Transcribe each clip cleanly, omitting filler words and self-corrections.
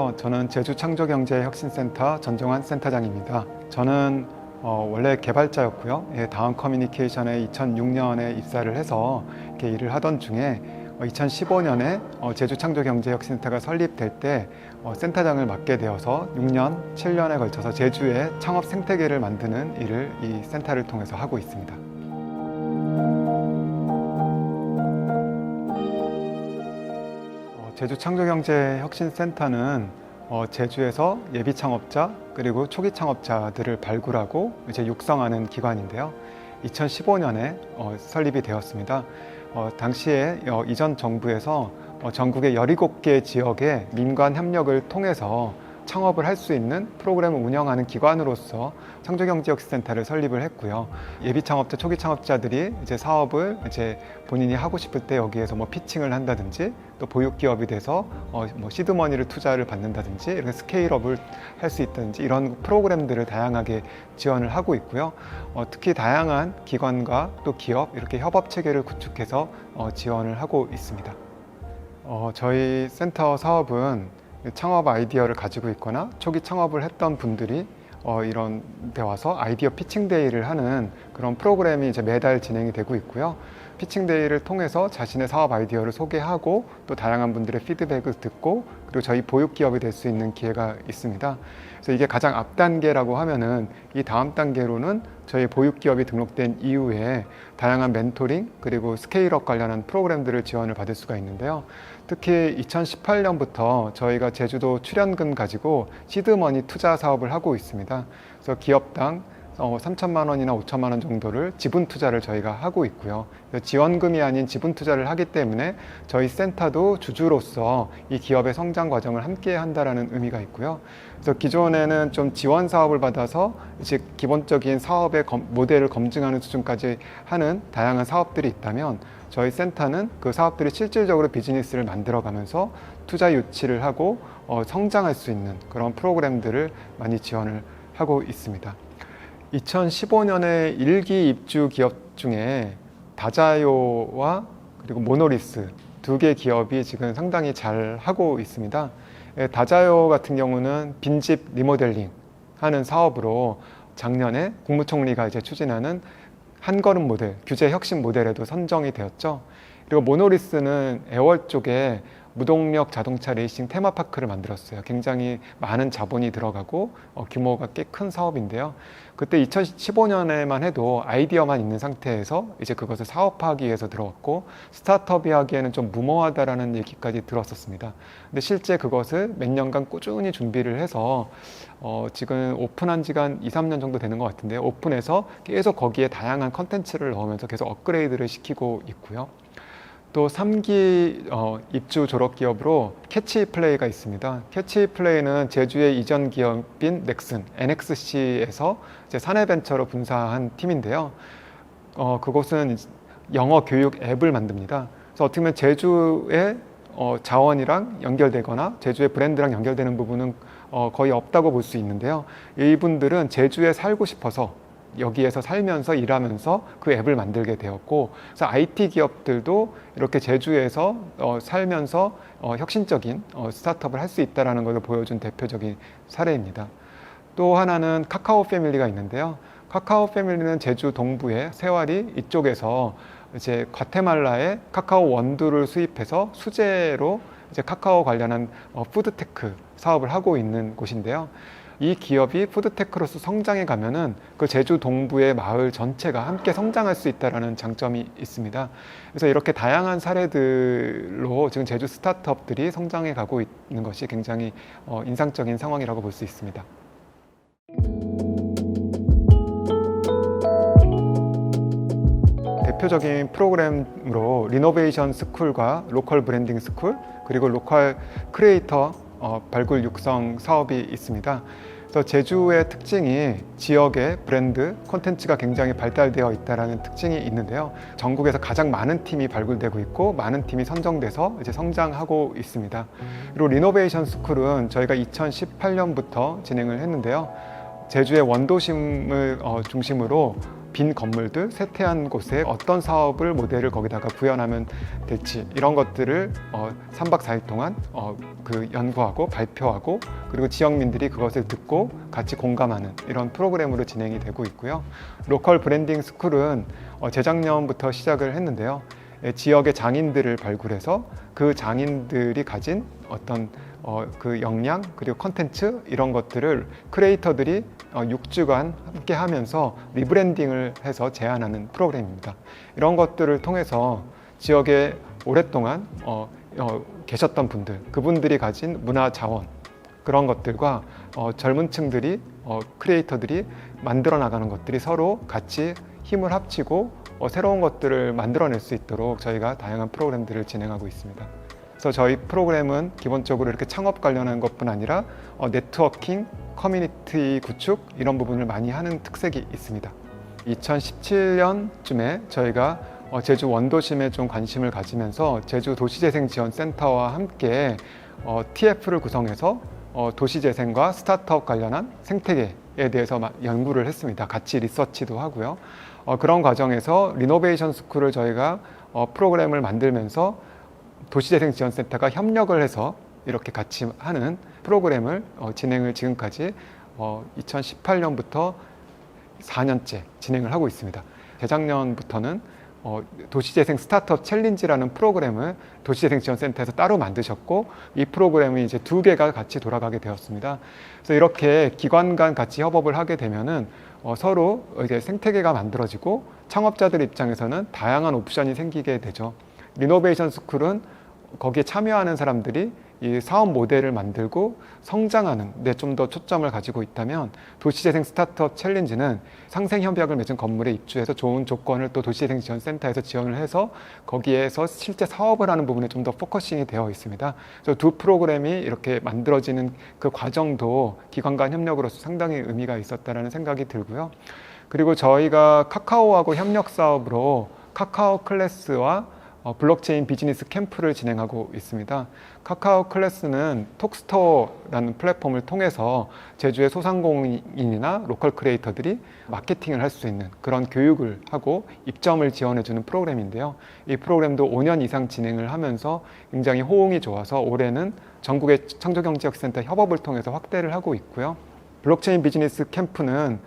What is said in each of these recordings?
안녕하세요. 저는 제주창조경제혁신센터 전종환 센터장입니다. 저는 원래 개발자였고요. 다음 커뮤니케이션에 2006년에 입사를 해서 이렇게 일을 하던 중에 2015년에 제주창조경제혁신센터가 설립될 때 센터장을 맡게 되어서 6년, 7년에 걸쳐서 제주의 창업 생태계를 만드는 일을 이 센터를 통해서 하고 있습니다. 제주창조경제혁신센터는 제주에서 예비 창업자 그리고 초기 창업자들을 발굴하고 이제 육성하는 기관인데요. 2015년에 설립이 되었습니다. 당시에 이전 정부에서 전국의 17개 지역의 민관 협력을 통해서 창업을 할 수 있는 프로그램을 운영하는 기관으로서 창조경제혁신센터를 설립을 했고요. 예비 창업자, 초기 창업자들이 이제 사업을 이제 본인이 하고 싶을 때 여기에서 피칭을 한다든지 또 보육 기업이 돼서 시드머니를 투자를 받는다든지 이렇게 스케일업을 할 수 있다든지 이런 프로그램들을 다양하게 지원을 하고 있고요. 특히 다양한 기관과 또 기업 이렇게 협업 체계를 구축해서 지원을 하고 있습니다. 저희 센터 사업은 창업 아이디어를 가지고 있거나 초기 창업을 했던 분들이 이런 데 와서 아이디어 피칭 데이를 하는 그런 프로그램이 이제 매달 진행이 되고 있고요. 피칭 데이를 통해서 자신의 사업 아이디어를 소개하고 또 다양한 분들의 피드백을 듣고 그리고 저희 보육 기업이 될 수 있는 기회가 있습니다. 그래서 이게 가장 앞 단계라고 하면은 이 다음 단계로는 저희 보육 기업이 등록된 이후에 다양한 멘토링 그리고 스케일업 관련한 프로그램들을 지원을 받을 수가 있는데요. 특히 2018년부터 저희가 제주도 출연금 가지고 시드머니 투자 사업을 하고 있습니다. 그래서 기업당 3천만 원이나 5천만 원 정도를 지분 투자를 저희가 하고 있고요. 지원금이 아닌 지분 투자를 하기 때문에 저희 센터도 주주로서 이 기업의 성장 과정을 함께 한다라는 의미가 있고요. 그래서 기존에는 좀 지원 사업을 받아서 이제 기본적인 사업의 모델을 검증하는 수준까지 하는 다양한 사업들이 있다면 저희 센터는 그 사업들이 실질적으로 비즈니스를 만들어가면서 투자 유치를 하고 성장할 수 있는 그런 프로그램들을 많이 지원을 하고 있습니다. 2015년에 1기 입주 기업 중에 다자요와 그리고 모노리스 두 개 기업이 지금 상당히 잘 하고 있습니다. 다자요 같은 경우는 빈집 리모델링 하는 사업으로 작년에 국무총리가 이제 추진하는 한걸음 모델, 규제 혁신 모델에도 선정이 되었죠. 그리고 모노리스는 애월 쪽에 무동력 자동차 레이싱 테마파크를 만들었어요. 굉장히 많은 자본이 들어가고 규모가 꽤 큰 사업인데요. 그때 2015년에만 해도 아이디어만 있는 상태에서 이제 그것을 사업화하기 위해서 들어왔고 스타트업이 하기에는 좀 무모하다라는 얘기까지 들었었습니다. 근데 실제 그것을 몇 년간 꾸준히 준비를 해서 지금 오픈한 지가 한 2, 3년 정도 되는 것 같은데요. 오픈해서 계속 거기에 다양한 컨텐츠를 넣으면서 계속 업그레이드를 시키고 있고요. 또 3기 입주 졸업 기업으로 캐치플레이가 있습니다. 캐치플레이는 제주의 이전 기업인 넥슨, NXC에서 이제 사내벤처로 분사한 팀인데요. 그곳은 영어 교육 앱을 만듭니다. 그래서 어떻게 보면 제주의 자원이랑 연결되거나 제주의 브랜드랑 연결되는 부분은 거의 없다고 볼 수 있는데요. 이분들은 제주에 살고 싶어서 여기에서 살면서 일하면서 그 앱을 만들게 되었고, 그래서 IT 기업들도 이렇게 제주에서 살면서 혁신적인 스타트업을 할 수 있다는 것을 보여준 대표적인 사례입니다. 또 하나는 카카오 패밀리가 있는데요. 카카오 패밀리는 제주 동부의 세와리 이쪽에서 이제 과테말라의 카카오 원두를 수입해서 수제로 이제 카카오 관련한 푸드테크 사업을 하고 있는 곳인데요. 이 기업이 푸드테크로서 성장해 가면은 그 제주 동부의 마을 전체가 함께 성장할 수 있다는 장점이 있습니다. 그래서 이렇게 다양한 사례들로 지금 제주 스타트업들이 성장해 가고 있는 것이 굉장히 인상적인 상황이라고 볼 수 있습니다. 대표적인 프로그램으로 리노베이션 스쿨과 로컬 브랜딩 스쿨 그리고 로컬 크리에이터 발굴 육성 사업이 있습니다. 그래서 제주의 특징이 지역의 브랜드 콘텐츠가 굉장히 발달되어 있다는 특징이 있는데요. 전국에서 가장 많은 팀이 발굴되고 있고 많은 팀이 선정돼서 이제 성장하고 있습니다. 그리고 리노베이션 스쿨은 저희가 2018년부터 진행을 했는데요. 제주의 원도심을 중심으로 빈 건물들, 쇠퇴한 곳에 어떤 사업을 모델을 거기다가 구현하면 될지 이런 것들을 3박 4일 동안 그 연구하고 발표하고 그리고 지역민들이 그것을 듣고 같이 공감하는 이런 프로그램으로 진행이 되고 있고요. 로컬 브랜딩 스쿨은 재작년부터 시작을 했는데요. 지역의 장인들을 발굴해서 그 장인들이 가진 어떤 그 역량 그리고 컨텐츠 이런 것들을 크리에이터들이 6주간 함께 하면서 리브랜딩을 해서 제안하는 프로그램입니다. 이런 것들을 통해서 지역에 오랫동안 계셨던 분들, 그분들이 가진 문화 자원 그런 것들과 젊은 층들이 크리에이터들이 만들어 나가는 것들이 서로 같이 힘을 합치고 새로운 것들을 만들어낼 수 있도록 저희가 다양한 프로그램들을 진행하고 있습니다. 그래서 저희 프로그램은 기본적으로 이렇게 창업 관련한 것뿐 아니라 네트워킹, 커뮤니티 구축 이런 부분을 많이 하는 특색이 있습니다. 2017년쯤에 저희가 제주 원도심에 좀 관심을 가지면서 제주 도시재생지원센터와 함께 TF를 구성해서 도시재생과 스타트업 관련한 생태계에 대해서 연구를 했습니다. 같이 리서치도 하고요. 그런 과정에서 리노베이션 스쿨을 저희가 프로그램을 만들면서 도시재생지원센터가 협력을 해서 이렇게 같이 하는 프로그램을 진행을 지금까지 2018년부터 4년째 진행을 하고 있습니다. 재작년부터는 도시재생 스타트업 챌린지라는 프로그램을 도시재생지원센터에서 따로 만드셨고 이 프로그램이 이제 2개가 같이 돌아가게 되었습니다. 그래서 이렇게 기관 간 같이 협업을 하게 되면은 서로 이제 생태계가 만들어지고 창업자들 입장에서는 다양한 옵션이 생기게 되죠. 리노베이션 스쿨은 거기에 참여하는 사람들이 이 사업 모델을 만들고 성장하는 데 좀 더 초점을 가지고 있다면 도시재생 스타트업 챌린지는 상생협약을 맺은 건물에 입주해서 좋은 조건을 또 도시재생지원센터에서 지원을 해서 거기에서 실제 사업을 하는 부분에 좀 더 포커싱이 되어 있습니다. 그래서 두 프로그램이 이렇게 만들어지는 그 과정도 기관 간 협력으로서 상당히 의미가 있었다는 생각이 들고요. 그리고 저희가 카카오하고 협력 사업으로 카카오 클래스와 블록체인 비즈니스 캠프를 진행하고 있습니다. 카카오 클래스는 톡스토어라는 플랫폼을 통해서 제주의 소상공인이나 로컬 크리에이터들이 마케팅을 할 수 있는 그런 교육을 하고 입점을 지원해주는 프로그램인데요. 이 프로그램도 5년 이상 진행을 하면서 굉장히 호응이 좋아서 올해는 전국의 창조경제혁센터 협업을 통해서 확대를 하고 있고요. 블록체인 비즈니스 캠프는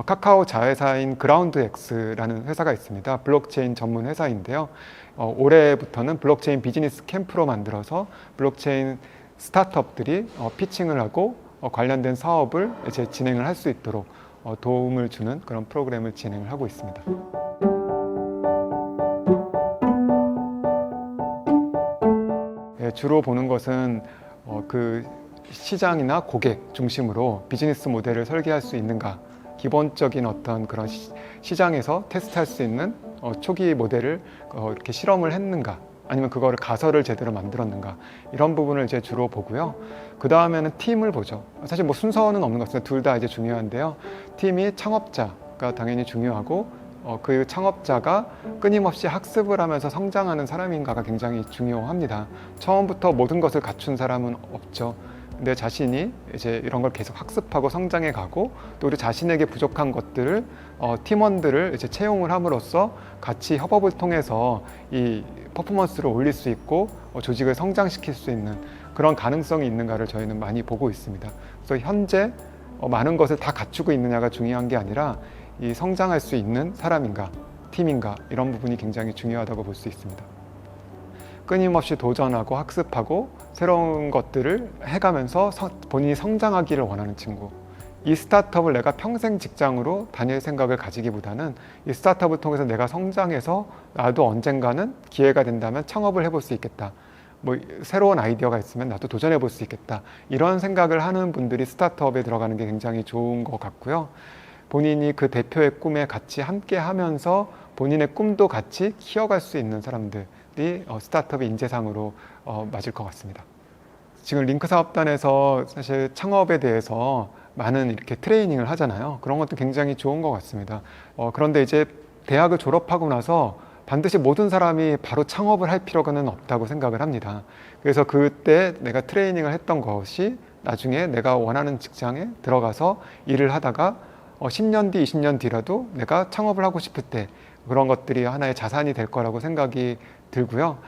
카카오 자회사인 그라운드엑스라는 회사가 있습니다. 블록체인 전문 회사인데요. 올해부터는 블록체인 비즈니스 캠프로 만들어서 블록체인 스타트업들이 피칭을 하고 관련된 사업을 이제 진행을 할 수 있도록 도움을 주는 그런 프로그램을 진행을 하고 있습니다. 주로 보는 것은 그 시장이나 고객 중심으로 비즈니스 모델을 설계할 수 있는가, 기본적인 어떤 그런 시장에서 테스트할 수 있는 초기 모델을 이렇게 실험을 했는가, 아니면 그거를 가설을 제대로 만들었는가, 이런 부분을 이제 주로 보고요. 그 다음에는 팀을 보죠. 사실 뭐 순서는 없는 것 같습니다. 둘 다 이제 중요한데요. 팀이 창업자가 당연히 중요하고 그 창업자가 끊임없이 학습을 하면서 성장하는 사람인가가 굉장히 중요합니다. 처음부터 모든 것을 갖춘 사람은 없죠. 내 자신이 이제 이런 걸 계속 학습하고 성장해 가고 또 우리 자신에게 부족한 것들을 팀원들을 이제 채용을 함으로써 같이 협업을 통해서 이 퍼포먼스를 올릴 수 있고 조직을 성장시킬 수 있는 그런 가능성이 있는가를 저희는 많이 보고 있습니다. 그래서 현재 많은 것을 다 갖추고 있느냐가 중요한 게 아니라 이 성장할 수 있는 사람인가, 팀인가, 이런 부분이 굉장히 중요하다고 볼 수 있습니다. 끊임없이 도전하고 학습하고 새로운 것들을 해가면서 본인이 성장하기를 원하는 친구. 이 스타트업을 내가 평생 직장으로 다닐 생각을 가지기보다는 이 스타트업을 통해서 내가 성장해서 나도 언젠가는 기회가 된다면 창업을 해볼 수 있겠다. 뭐 새로운 아이디어가 있으면 나도 도전해 볼 수 있겠다. 이런 생각을 하는 분들이 스타트업에 들어가는 게 굉장히 좋은 것 같고요. 본인이 그 대표의 꿈에 같이 함께 하면서 본인의 꿈도 같이 키워갈 수 있는 사람들이 스타트업의 인재상으로 맞을 것 같습니다. 지금 링크 사업단에서 사실 창업에 대해서 많은 이렇게 트레이닝을 하잖아요. 그런 것도 굉장히 좋은 것 같습니다. 그런데 이제 대학을 졸업하고 나서 반드시 모든 사람이 바로 창업을 할 필요는 없다고 생각을 합니다. 그래서 그때 내가 트레이닝을 했던 것이 나중에 내가 원하는 직장에 들어가서 일을 하다가 10년 뒤, 20년 뒤라도 내가 창업을 하고 싶을 때 그런 것들이 하나의 자산이 될 거라고 생각이 들고요.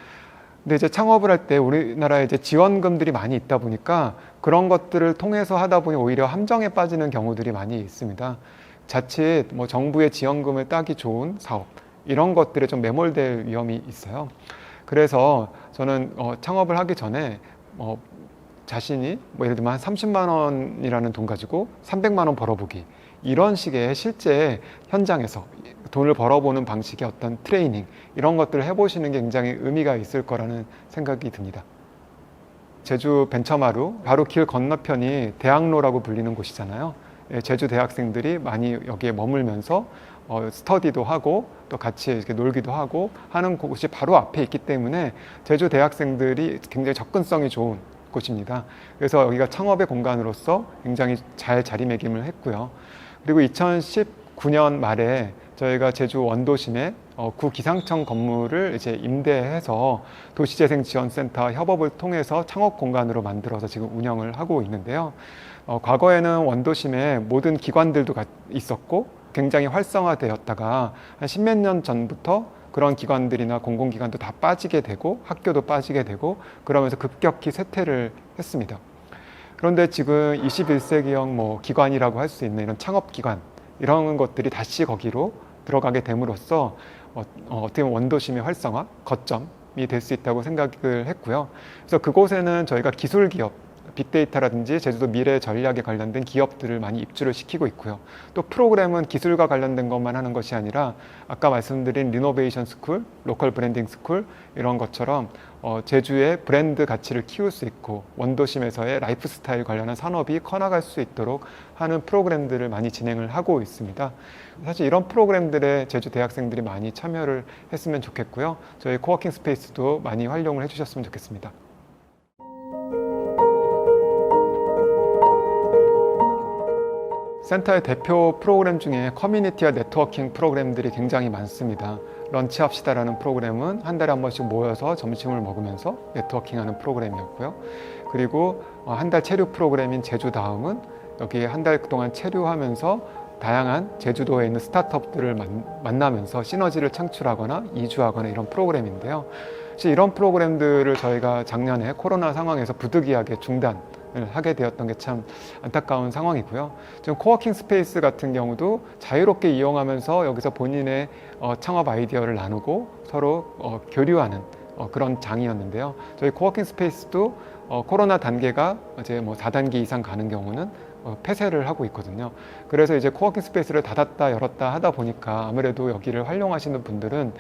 근데 이제 창업을 할 때 우리나라에 이제 지원금들이 많이 있다 보니까 그런 것들을 통해서 하다 보니 오히려 함정에 빠지는 경우들이 많이 있습니다. 자칫 뭐 정부의 지원금을 따기 좋은 사업 이런 것들에 좀 매몰될 위험이 있어요. 그래서 저는 창업을 하기 전에 자신이 뭐 예를 들면 한 30만 원이라는 돈 가지고 300만 원 벌어보기 이런 식의 실제 현장에서 돈을 벌어보는 방식의 어떤 트레이닝 이런 것들을 해보시는 게 굉장히 의미가 있을 거라는 생각이 듭니다. 제주 벤처마루 바로 길 건너편이 대학로라고 불리는 곳이잖아요. 제주 대학생들이 많이 여기에 머물면서 스터디도 하고 또 같이 이렇게 놀기도 하고 하는 곳이 바로 앞에 있기 때문에 제주 대학생들이 굉장히 접근성이 좋은 곳입니다. 그래서 여기가 창업의 공간으로서 굉장히 잘 자리매김을 했고요. 그리고 2019년 말에 저희가 제주 원도심에 구 기상청 건물을 이제 임대해서 도시재생지원센터 협업을 통해서 창업 공간으로 만들어서 지금 운영을 하고 있는데요. 과거에는 원도심에 모든 기관들도 있었고 굉장히 활성화되었다가 한 십몇 년 전부터 그런 기관들이나 공공기관도 다 빠지게 되고 학교도 빠지게 되고 그러면서 급격히 쇠퇴를 했습니다. 그런데 지금 21세기형 기관이라고 할 수 있는 이런 창업기관 이런 것들이 다시 거기로 들어가게 됨으로써 어떻게 보면 원도심의 활성화, 거점이 될 수 있다고 생각을 했고요. 그래서 그곳에는 저희가 기술기업, 빅데이터라든지 제주도 미래 전략에 관련된 기업들을 많이 입주를 시키고 있고요. 또 프로그램은 기술과 관련된 것만 하는 것이 아니라 아까 말씀드린 리노베이션 스쿨, 로컬 브랜딩 스쿨 이런 것처럼 제주의 브랜드 가치를 키울 수 있고 원도심에서의 라이프 스타일 관련한 산업이 커나갈 수 있도록 하는 프로그램들을 많이 진행을 하고 있습니다. 사실 이런 프로그램들에 제주 대학생들이 많이 참여를 했으면 좋겠고요. 저희 코워킹 스페이스도 많이 활용을 해주셨으면 좋겠습니다. 센터의 대표 프로그램 중에 커뮤니티와 네트워킹 프로그램들이 굉장히 많습니다. 런치합시다라는 프로그램은 한 달에 한 번씩 모여서 점심을 먹으면서 네트워킹하는 프로그램이었고요. 그리고 한 달 체류 프로그램인 제주다음은 여기에 한 달 동안 체류하면서 다양한 제주도에 있는 스타트업들을 만나면서 시너지를 창출하거나 이주하거나 이런 프로그램인데요. 이런 프로그램들을 저희가 작년에 코로나 상황에서 부득이하게 중단을 하게 되었던 게 참 안타까운 상황이고요. 지금 코워킹 스페이스 같은 경우도 자유롭게 이용하면서 여기서 본인의 창업 아이디어를 나누고 서로 교류하는 그런 장이었는데요. 저희 코워킹 스페이스도 코로나 단계가 이제 4단계 이상 가는 경우는 폐쇄를 하고 있거든요. 그래서 이제 코워킹 스페이스를 닫았다 열었다 하다 보니까 아무래도 여기를 활용하시는 분들은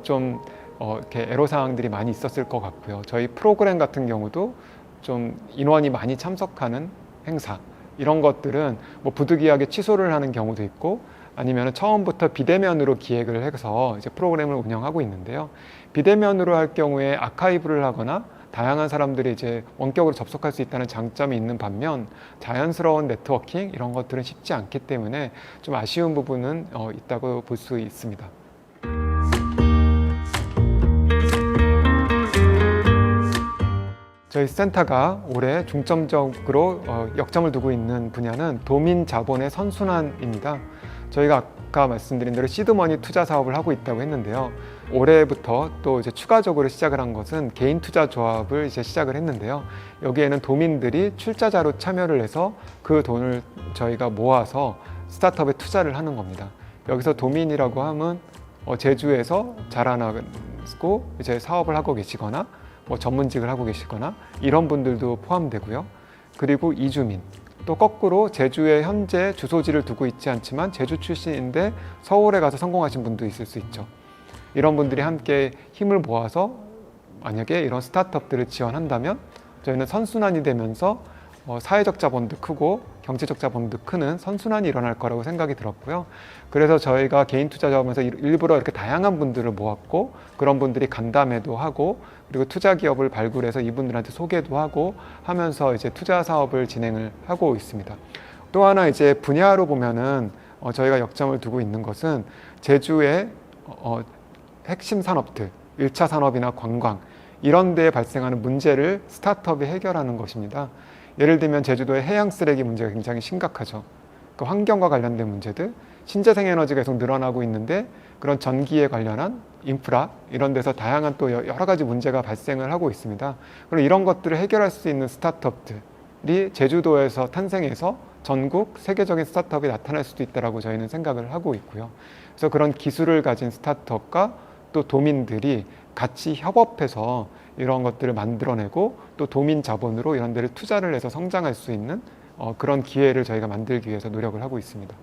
좀 이렇게 애로사항들이 많이 있었을 것 같고요. 저희 프로그램 같은 경우도 좀 인원이 많이 참석하는 행사 이런 것들은 부득이하게 취소를 하는 경우도 있고 아니면 처음부터 비대면으로 기획을 해서 이제 프로그램을 운영하고 있는데요. 비대면으로 할 경우에 아카이브를 하거나 다양한 사람들이 이제 원격으로 접속할 수 있다는 장점이 있는 반면 자연스러운 네트워킹 이런 것들은 쉽지 않기 때문에 좀 아쉬운 부분은 있다고 볼 수 있습니다. 저희 센터가 올해 중점적으로 역점을 두고 있는 분야는 도민 자본의 선순환입니다. 저희가 아까 말씀드린 대로 시드머니 투자 사업을 하고 있다고 했는데요. 올해부터 또 이제 추가적으로 시작을 한 것은 개인 투자 조합을 이제 시작을 했는데요. 여기에는 도민들이 출자자로 참여를 해서 그 돈을 저희가 모아서 스타트업에 투자를 하는 겁니다. 여기서 도민이라고 하면 제주에서 자라나고 이제 사업을 하고 계시거나 전문직을 하고 계시거나 이런 분들도 포함되고요. 그리고 이주민, 또 거꾸로 제주에 현재 주소지를 두고 있지 않지만 제주 출신인데 서울에 가서 성공하신 분도 있을 수 있죠. 이런 분들이 함께 힘을 모아서 만약에 이런 스타트업들을 지원한다면 저희는 선순환이 되면서 사회적 자본도 크고 경제적 자본도 크는 선순환이 일어날 거라고 생각이 들었고요. 그래서 저희가 개인 투자 자업에서 일부러 이렇게 다양한 분들을 모았고 그런 분들이 간담회도 하고 그리고 투자 기업을 발굴해서 이분들한테 소개도 하고 하면서 이제 투자 사업을 진행을 하고 있습니다. 또 하나 이제 분야로 보면은 저희가 역점을 두고 있는 것은 제주의 핵심 산업들, 1차 산업이나 관광 이런 데에 발생하는 문제를 스타트업이 해결하는 것입니다. 예를 들면 제주도의 해양 쓰레기 문제가 굉장히 심각하죠. 그 환경과 관련된 문제들, 신재생 에너지가 계속 늘어나고 있는데 그런 전기에 관련한 인프라 이런 데서 다양한 또 여러 가지 문제가 발생을 하고 있습니다. 그럼 이런 것들을 해결할 수 있는 스타트업들이 제주도에서 탄생해서 전국 세계적인 스타트업이 나타날 수도 있다라고 저희는 생각을 하고 있고요. 그래서 그런 기술을 가진 스타트업과 또 도민들이 같이 협업해서 이런 것들을 만들어내고 또 도민 자본으로 이런 데를 투자를 해서 성장할 수 있는 그런 기회를 저희가 만들기 위해서 노력을 하고 있습니다.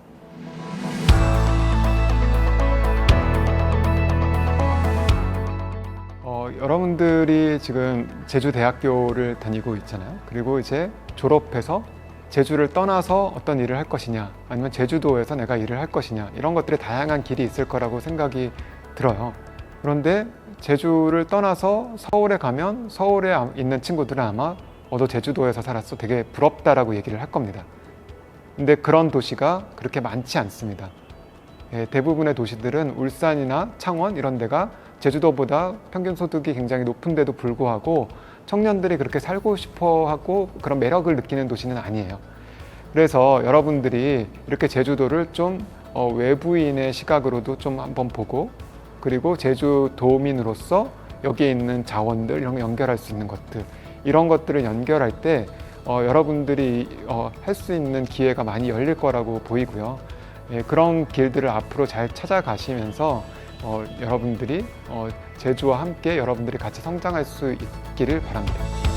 여러분들이 지금 제주대학교를 다니고 있잖아요. 그리고 이제 졸업해서 제주를 떠나서 어떤 일을 할 것이냐, 아니면 제주도에서 내가 일을 할 것이냐, 이런 것들의 다양한 길이 있을 거라고 생각이 들어요. 그런데 제주를 떠나서 서울에 가면 서울에 있는 친구들은 아마 너 제주도에서 살았어, 되게 부럽다라고 얘기를 할 겁니다. 근데 그런 도시가 그렇게 많지 않습니다. 대부분의 도시들은 울산이나 창원 이런 데가 제주도보다 평균 소득이 굉장히 높은데도 불구하고 청년들이 그렇게 살고 싶어 하고 그런 매력을 느끼는 도시는 아니에요. 그래서 여러분들이 이렇게 제주도를 좀 외부인의 시각으로도 좀 한번 보고, 그리고 제주도민으로서 여기에 있는 자원들 이런 거 연결할 수 있는 것들, 이런 것들을 연결할 때 여러분들이 할 수 있는 기회가 많이 열릴 거라고 보이고요. 그런 길들을 앞으로 잘 찾아가시면서 여러분들이 제주와 함께 여러분들이 같이 성장할 수 있기를 바랍니다.